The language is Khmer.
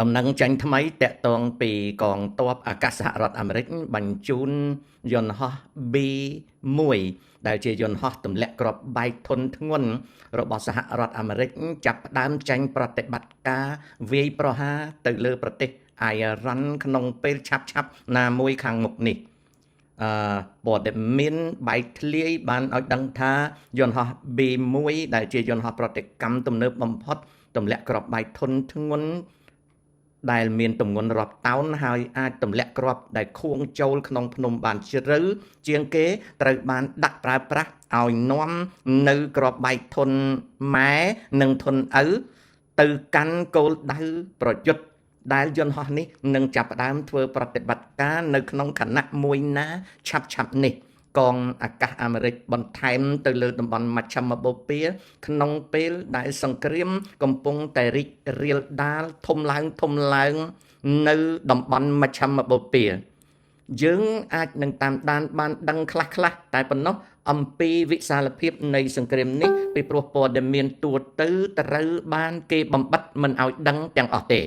ដំណឹងចាញ់ថ្មីតាក់ទងពីកងទ័ពអាកាសសហរដ្ឋអាមេរិកបញ្ជូនយន្តហោះ B1 ដែលជាយន្តហោះទម្លាក់គ្រាប់បែកធុនធ្ងន់របស់សហរដ្ឋអាមេរិកចាប់ផ្ដើមចេញប្រតិបត្តិការវាយប្រហារទៅលើប្រទេសអ៊ៃរ៉ាន់ក្នុងពេលឆាប់ៗណាមួយខាងមុខនេះព័ត៌មានបែកធ្លាយបានឲ្យដឹងថាយន្តហោះ B1 ដែលជាយន្តហោះប្រតិកម្មទំនើបបំផុតទម្លាក់គ្រាប់បែកធុនធ្ងន់ដែលមានទម្ងន់រាប់តោនហើយអាចទម្លាក់គ្រាប់ដែលខួងចូលក្នុងភ្នំបានជ្រៅជាងគេត្រូវបានដាក់ប្រើប្រាស់ឲ្យនាំនៅគ្រាប់បែកធុនម៉ែនិងធុនឪទៅកាន់គោលដៅប្រយុទ្ធដែលយន្តហោះនេះនឹងចាប់ផ្ដើមធ្វើប្រតិបត្តិការនៅក្នុងខណៈមួយណាឆាប់ៗនេះកងអាកាសអាមេរិកបន្ថែមទៅលើតំបន់មជ្ឈិមបូព៌ាក្នុងពេលដែលសង្គ្រាមកំពុងតែរីករាលដាលធំឡើងនៅតំបន់មជ្ឈិមបូព៌ាយើងអាចនឹងតាមដានបានដឹងខ្លះៗតែប៉ុណ្ណោះអំពីវិសាលភាពនៃសង្គ្រាមនេះពីព្រោះព័ត៌មានទូទៅត្រូវបានគេបំបិទមិនឲ្យដឹងទាំងអស់ទេ